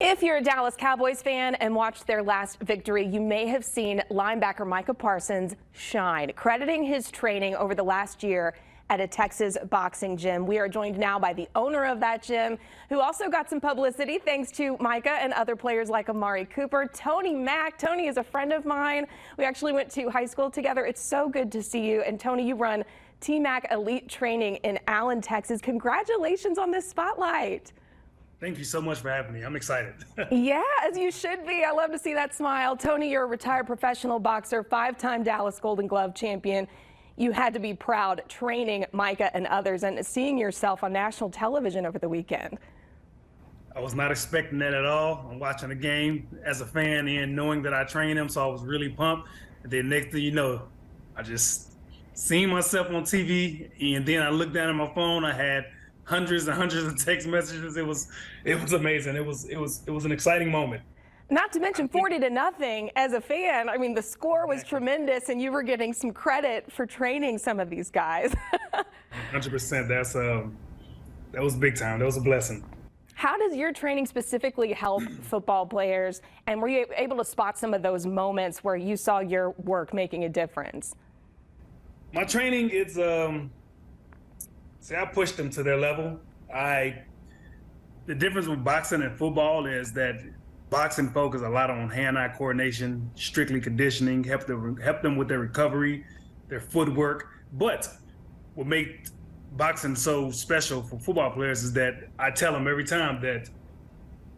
If you're a Dallas Cowboys fan and watched their last victory, you may have seen linebacker Micah Parsons shine, crediting his training over the last year at a Texas boxing gym. We are joined now by the owner of that gym, who also got some publicity thanks to Micah and other players like Amari Cooper. Tony Mack. Tony is a friend of mine. We actually went to high school together. It's so good to see you. And Tony, you run T-Mac Elite Training in Allen, Texas. Congratulations on this spotlight. Thank you so much for having me. I'm excited. Yeah, as you should be. I love to see that smile. Tony, you're a retired professional boxer, 5-time Dallas Golden Glove champion. You had to be proud training Micah and others and seeing yourself on national television over the weekend. I was not expecting that at all. I'm watching the game as a fan and knowing that I train him, so I was really pumped. And then next thing you know, I just seen myself on TV, and then I looked down at my phone. I had hundreds and hundreds of text messages. It was amazing. It was an exciting moment. Not to mention 40-0 as a fan. I mean, the score was tremendous, and you were getting some credit for training some of these guys. 100%. That was big time. That was a blessing. How does your training specifically help football players? And were you able to spot some of those moments where you saw your work making a difference? My training is, see, I pushed them to their level. The difference with boxing and football is that boxing focuses a lot on hand-eye coordination, strictly conditioning, help them with their recovery, their footwork. But what makes boxing so special for football players is that I tell them every time that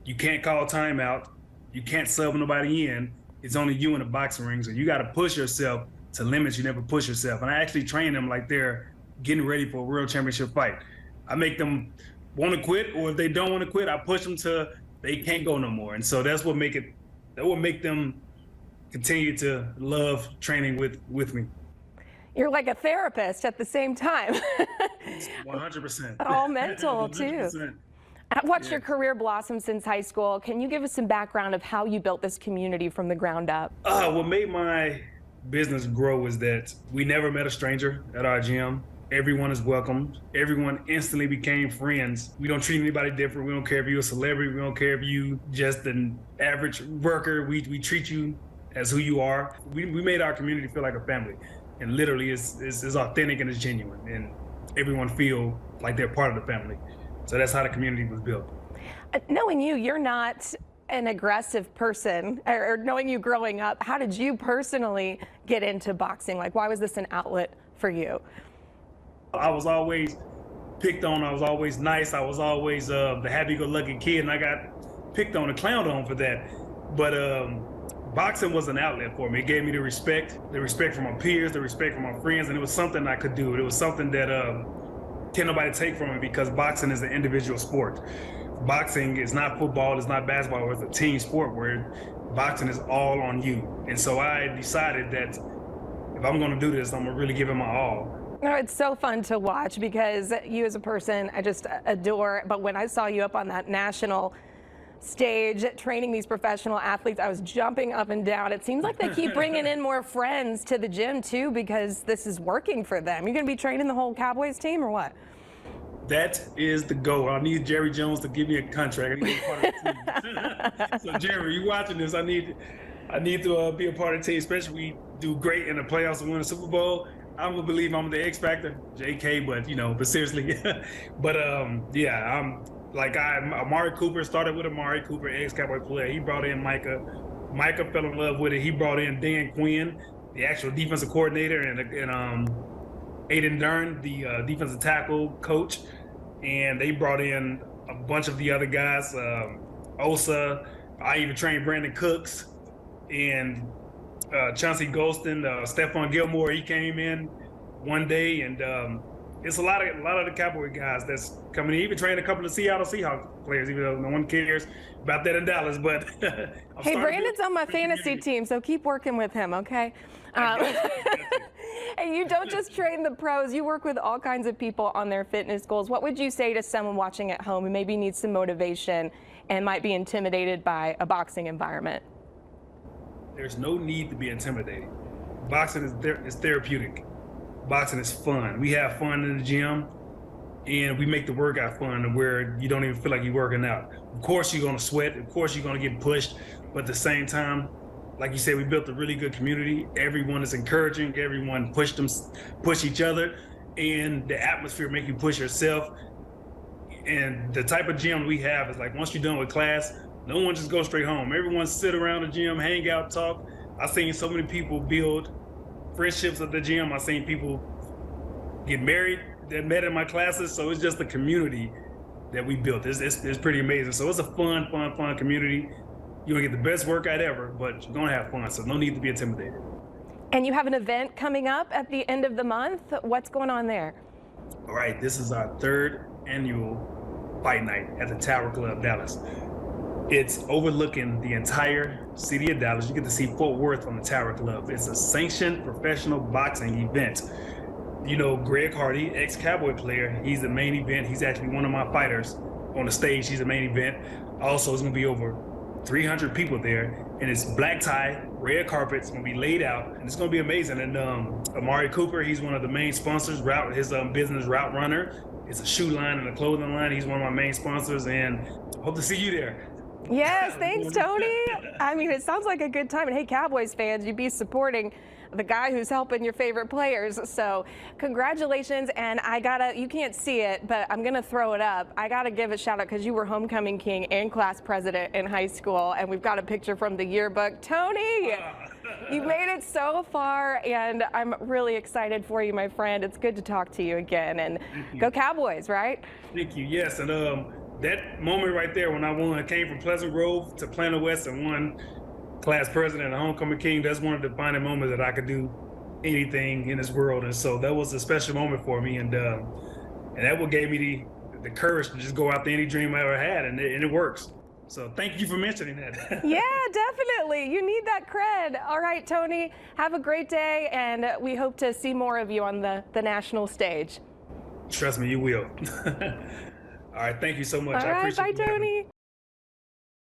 you can't call timeout, you can't sub nobody in. It's only you in the boxing ring, so you got to push yourself to limits you never push yourself. And I actually train them like they're getting ready for a world championship fight. I make them want to quit, or if they don't want to quit, I push them to they can't go no more. And so that will make them continue to love training with me. You're like a therapist at the same time. 100%. All mental, 100%. Too. I've watched your career blossom since high school. Can you give us some background of how you built this community from the ground up? What made my business grow is that we never met a stranger at our gym. Everyone is welcomed. Everyone instantly became friends. We don't treat anybody different. We don't care if you're a celebrity. We don't care if you just an average worker. We treat you as who you are. We made our community feel like a family. And literally it's authentic and it's genuine. And everyone feel like they're part of the family. So that's how the community was built. Knowing you're not an aggressive person, or knowing you growing up, how did you personally get into boxing? Like, why was this an outlet for you? I was always picked on. I was always nice. I was always the happy-go-lucky kid, and I got picked on and clowned on for that. But boxing was an outlet for me. It gave me the respect from my peers, the respect from my friends, and it was something I could do. It was something that can't nobody take from me because boxing is an individual sport. Boxing is not football, it's not basketball, it's a team sport where boxing is all on you. And so I decided that if I'm gonna do this, I'm gonna really give it my all. No, it's so fun to watch because you as a person, I just adore. But when I saw you up on that national stage training these professional athletes, I was jumping up and down. It seems like they keep bringing in more friends to the gym too because this is working for them. You're going to be training the whole Cowboys team or what? That is the goal. I need Jerry Jones to give me a contract. I need to be part of the team. So Jerry, you watching this? I need to be a part of the team, especially we do great in the playoffs and win the Super Bowl. I'm gonna believe I'm the X factor, JK, but seriously, but yeah, Amari Cooper started with Amari Cooper, ex-Cowboy player. He brought in Micah. Micah fell in love with it. He brought in Dan Quinn, the actual defensive coordinator, and Aiden Dern, the defensive tackle coach, and they brought in a bunch of the other guys. Osa, I even trained Brandon Cooks, and Chauncey Golston, Stephon Gilmore, he came in one day, and it's a lot of the Cowboy guys that's coming in. Even trained a couple of Seattle Seahawks players, even though no one cares about that in Dallas. But hey, Brandon's on my fantasy team, so keep working with him, okay? And you don't just train the pros, you work with all kinds of people on their fitness goals. What would you say to someone watching at home who maybe needs some motivation and might be intimidated by a boxing environment? There's no need to be intimidated. Boxing is therapeutic. Boxing is fun. We have fun in the gym. and we make the workout fun to where you don't even feel like you're working out. Of course, you're going to sweat. Of course, you're going to get pushed. But at the same time, like you said, we built a really good community. Everyone is encouraging. Everyone push each other. And the atmosphere make you push yourself. And the type of gym we have is like, once you're done with class, no one just goes straight home. Everyone sit around the gym, hang out, talk. I've seen so many people build friendships at the gym. I've seen people get married that met in my classes. So it's just the community that we built. It's pretty amazing. So it's a fun community. You're gonna get the best workout ever, but you're gonna have fun. So no need to be intimidated. And you have an event coming up at the end of the month. What's going on there? All right, this is our 3rd annual fight night at the Tower Club, Dallas. It's overlooking the entire city of Dallas. You get to see Fort Worth from the Tower Club. It's a sanctioned professional boxing event. You know, Greg Hardy, ex-Cowboy player, he's the main event. He's actually one of my fighters on the stage. He's the main event. Also, it's gonna be over 300 people there, and it's black tie, red carpet. It's gonna be laid out, and it's gonna be amazing. And Amari Cooper, he's one of the main sponsors. His business, Route Runner. It's a shoe line and a clothing line. He's one of my main sponsors, and hope to see you there. Yes, thanks, Tony. I mean, it sounds like a good time. And hey, Cowboys fans, you'd be supporting the guy who's helping your favorite players. So congratulations. And you can't see it, but I'm going to throw it up. I got to give a shout out because you were homecoming king and class president in high school. And we've got a picture from the yearbook. Tony, you made it so far. And I'm really excited for you, my friend. It's good to talk to you again. And go Cowboys, right? Thank you. Yes. And that moment right there when I won, I came from Pleasant Grove to Plano West and won class president and homecoming king. That's one of the defining moments that I could do anything in this world. And so that was a special moment for me. And that what gave me the courage to just go after any dream I ever had. And it works. So thank you for mentioning that. Yeah, definitely. You need that cred. All right, Tony, have a great day. And we hope to see more of you on the national stage. Trust me, you will. All right, thank you so much. All right, bye, Tony.